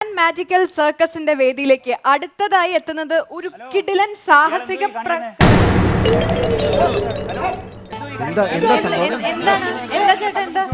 Magical സർക്കസിന്റെ വേദിയിലേക്ക് അടുത്തതായി എത്തുന്നത് ഒരു കിടിലൻ സാഹസിക എന്താ ചേട്ടാ എന്താ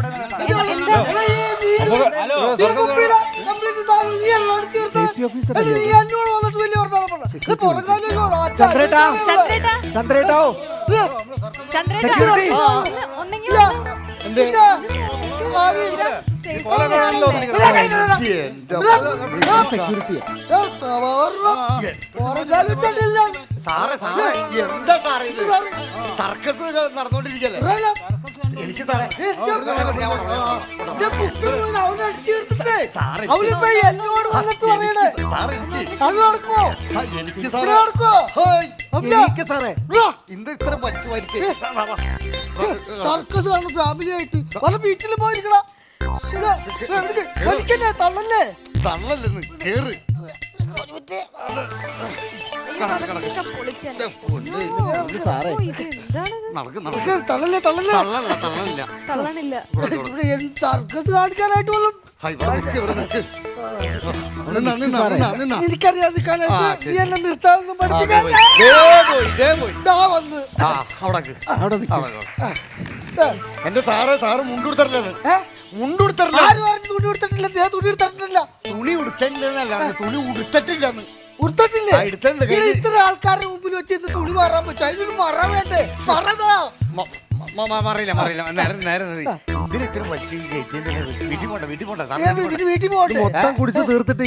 സർക്കസ് നടന്നോണ്ടിരിക്കല്ലേ എനിക്ക് സാറേ ഇന്ന് ഇത്ര പച്ചു വരിക്ക് സർക്കസ് ഫാമിലി ആയിട്ട് പല ബീച്ചിൽ പോയിരിക്കണ തള്ളല്ലേ തള്ളല്ലെന്ന് കേറ് തള്ളല്ലേ സർക്കസ് കാണിക്കാനായിട്ട് പോലും എനിക്കറിയാം നീ എന്നെ നിർത്താനൊന്നും പഠിപ്പിക്കാൻ എന്റെ സാറ് മുണ്ടുകൊടുത്തറില്ല തുണി ഉടുത്തിട്ടില്ല തുണി ഉടുത്തിട്ടില്ലെന്ന് ഇത്ര ആൾക്കാരുടെ മുമ്പിൽ വെച്ച് തുണി മാറാൻ പറ്റും അതിനൊരു മറ വേണ്ടേ വീട്ടിൽ മൊത്തം കുടിച്ച് തീർത്തിട്ട്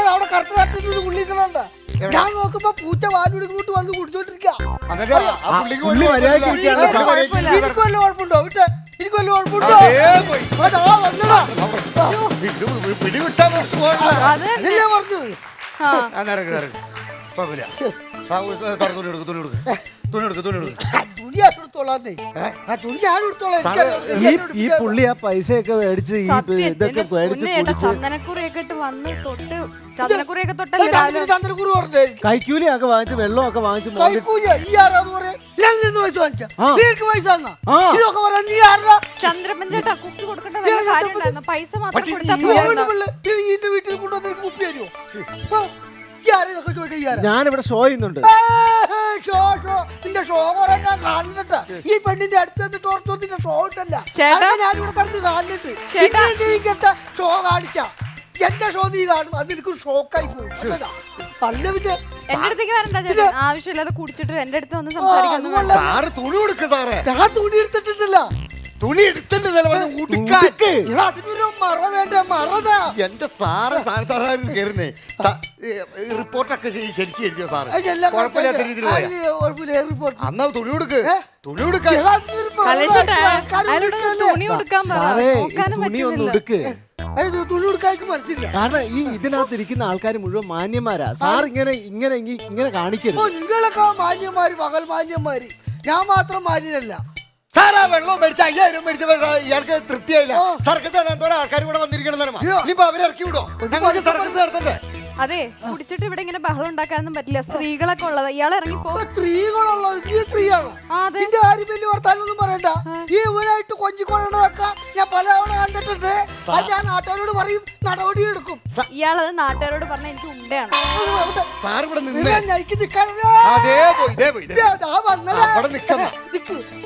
അവിടെ കറുത്ത പുള്ളിക്കണണ്ട ഞാൻ നോക്കുമ്പോ പൂച്ച വാലുടിക്കൂട്ട് വന്ന് കുടിച്ചോണ്ടിരിക്കുക എനിക്ക് വല്ല കുഴപ്പമുണ്ടോ വിട്ടെ എനിക്ക് വല്ല കുഴപ്പമുണ്ടോ അതല്ലേ പറഞ്ഞത് ഈ പുള്ളി ആ പൈസയൊക്കെ മേടിച്ച് ഇതൊക്കെ കൈക്കൂലിയൊക്കെ വാങ്ങിച്ച് വെള്ളമൊക്കെ വാങ്ങിച്ച് ചന്ദ്രപ്പൻ ചേട്ടാ കുപ്പി കൊടുക്കേണ്ട പൈസ മാത്രം വീട്ടിൽ കൊണ്ടുവന്ന് കുപ്പി തരുമോ ഞാനിവിടെ ഷോ ചെയ്യുന്നുണ്ട് നിന്റെ ഷോ ഞാൻ കാണുന്നുണ്ട് ഈ പെണ്ണിന്റെ അടുത്ത് ഷോ ഇട്ടല്ല ഞാനിവിടെ കണ്ട് കാണുന്നുണ്ട് ഷോ കാണിച്ച എന്റെ ഷോ നീ കാണും അത് എനിക്ക് ഷോക്കായി പോകും എന്റെ അടുത്തേക്ക് വരണ്ട ചേട്ടാ ആവശ്യമില്ലാതെ കുടിച്ചിട്ട് എന്റെ അടുത്ത് വന്ന് സംസാരിക്കാൻ തുണി കൊടുക്ക സാറേ ഞാൻ തുണി എടുത്തിട്ടില്ല തുണി എടുത്തിട്ട് മറ വേണ്ട മറതാ എന്റെ സാറ് കയറുന്നേ റിപ്പോർട്ടൊക്കെ ശരിക്കും എഴുതിയോ സാറ് കുഴപ്പമില്ലാത്ത രീതിയിൽ അന്നാ തുണി കൊടുക്ക് തുണി കാരണം ഈ ഇതിനകത്ത് ഇരിക്കുന്ന ആൾക്കാർ മുഴുവൻ മാന്യന്മാരാ സാർ ഇങ്ങനെ കാണിക്കരുത് നിങ്ങളൊക്കെ മാന്യന്മാര് പകൽ മാന്യന്മാര് ഞാൻ മാത്രം മാന്യനല്ല സാറാ വെള്ളം മേടിച്ച 5000 മേടിച്ച ഇയാൾക്ക് തൃപ്തിയായില്ല സർക്കസ് എന്തോരം ആൾക്കാർ കൂടെ വന്നിരിക്കണം ഇനിയിപ്പോ അവരെ ഇറക്കി വിടോ ഞങ്ങൾക്ക് സർക്കസ് നടത്തണ്ടേ അതെ കുടിച്ചിട്ട് ഇവിടെ ഇങ്ങനെ ബഹളം ഉണ്ടാക്കാനൊന്നും പറ്റില്ല സ്ത്രീകളൊക്കെ ഉള്ളത് ഇയാൾ ഇറങ്ങിപ്പോ സ്ത്രീയാണ് നിന്റെ ആരും വലിയ വർത്താനൊന്നും പറയണ്ട ഈ ഊരായിട്ട് കൊഞ്ചിക്കൊള്ളതൊക്കെ ഞാൻ പലതവണ കണ്ടിട്ടുണ്ട് ഞാൻ നാട്ടുകാരോട് പറയും നടപടി എടുക്കും ഇയാളത് നാട്ടുകാരോട് പറഞ്ഞ എനിക്ക്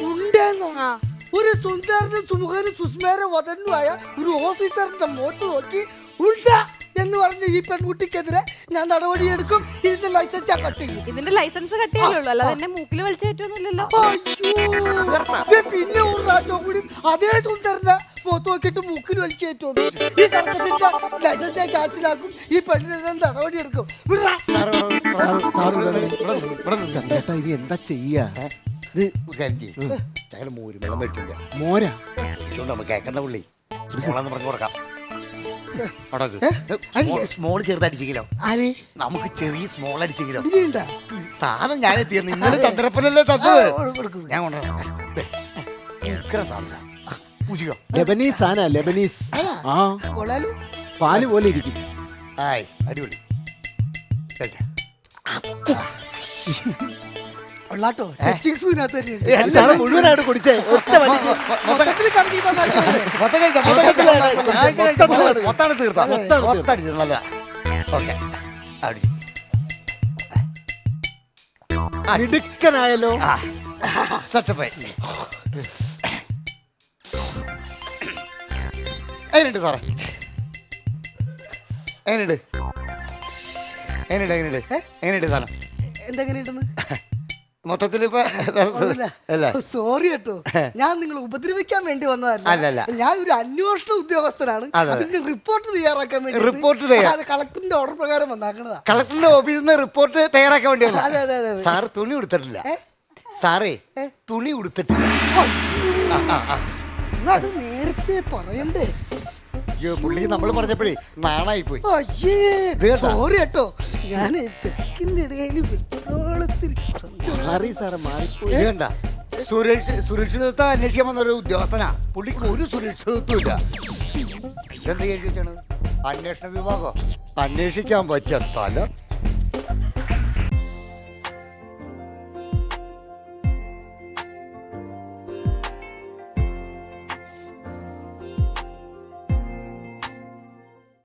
ഉണ്ടയാണ് ഒരു സുന്ദരനും സുമുഖനും സുസ്മേരം വതനുമായ ഒരു ഓഫീസറിന്റെ മുഖത്ത് നോക്കി ഉണ്ട എന്ന് പറഞ്ഞ ഈ പെൺകുട്ടിക്കെതിരെ ഞാൻ നടപടിയെടുക്കും ഇതിന്റെ ലൈസൻസ് കട്ട് ചെയ്യും ഇതിന്റെ ലൈസൻസ് കട്ട് ചെയ്യാനുള്ളൂ അല്ലാതെ എന്നെ മൂക്കിൽ വലിച്ചേറ്റൊന്നുമില്ലല്ലോ പിന്നെ ഒരു പ്രാവശ്യം കൂടി അതേ സുന്ദരന്റെ മുഖത്ത് നോക്കിയിട്ട് മൂക്കിൽ വലിച്ചേറ്റു ഈ സർക്കസിന്റെ ലൈസൻസ് ക്യാൻസലാക്കും ഈ പെണ്ണിനെ നടപടിയെടുക്കും ചേട്ടാ ഇത് എന്താ ചെയ്യാ ഞങ്ങൾ വെള്ളം മേടിക്കില്ല മോരാ കേക്കണ്ട പുള്ളി പറഞ്ഞു കൊടുക്കാം സ്മോൾ ചെറുതടിച്ചെങ്കിലോ നമുക്ക് ചെറിയ സ്മോൾ അടിച്ചെങ്കിലോ സാധനം ഞാൻ എത്തിയത് നിങ്ങളുടെ ചന്ദ്രപ്പനല്ലേ തന്നത് ഞാൻ ലെബനീസ് ലെബനീസ് പാല് പോലെ ഇരിക്കും ആയ് അടിപൊളി ഉള്ളാട്ടോ ടച്ചിങ്സ് ഇതിനകത്ത് തന്നെയുണ്ട്. സാറ് മുഴുവനായിട്ട് കുടിച്ചേ ഒറ്റ വലിക്ക്. മൊത്തത്തിൽ കലക്കി തന്നാക്കിയതല്ലേ? മൊത്താണ് തീർത്താ മൊത്തടിച്ചത് നല്ല ഓക്കെ അടിച്ചു മിടുക്കനായല്ലോ. സെറ്റപ്പായി എങ്ങനെയുണ്ട് സാറേ എങ്ങനെയുണ്ട് എങ്ങനെയുണ്ട് എങ്ങനെയുണ്ട് എങ്ങനെയുണ്ട് സാധനം എന്തെങ്ങനെയുണ്ടെന്ന് മൊത്തത്തിൽ ഇപ്പൊ അല്ല സോറി കേട്ടോ, ഞാൻ നിങ്ങളെ ഉപദ്രവിക്കാൻ വേണ്ടി അല്ലല്ല. വന്നതല്ല. ഞാൻ ഒരു അന്വേഷണ ഉദ്യോഗസ്ഥനാണ്. അതെ. അതിന്റെ റിപ്പോർട്ട് തയ്യാറാക്കാൻ വേണ്ടി റിപ്പോർട്ട് കളക്ടറിന്റെ ഓർഡർ പ്രകാരം വന്നാക്കണതാ. കളക്ടറിന്റെ ഓഫീസിൽ നിന്ന് റിപ്പോർട്ട് തയ്യാറാക്കാൻ വേണ്ടി വന്നതാ. അതെ അതെ അതെ അതെ. സാറ് തുണി ഉടുത്തിട്ടില്ല സാറേ തുണി ഉടുത്തിട്ടില്ല. എന്നാ അത് നേരത്തെ പറയണ്ടേ? അയ്യോ പുള്ളി നമ്മൾ പറഞ്ഞപ്പോഴേ നാണായി പോയി. അയ്യേ സോറി കേട്ടോ, ഞാൻ തെക്കിന്റെ ഇടയിൽ വെപ്രാളത്തിൽ മാറി സാറ് മാറിപ്പോയി. വേണ്ട സുരക്ഷിതത്വം അന്വേഷിക്കാൻ വന്ന ഒരു ഉദ്യോഗസ്ഥനാ. പുള്ളിക്ക് ഒരു സുരക്ഷിതത്വം ഇല്ല. ഇതെന്താ ചോദിച്ചാണ് അന്വേഷണ വിഭാഗം അന്വേഷിക്കാൻ പറ്റിയ സ്ഥലം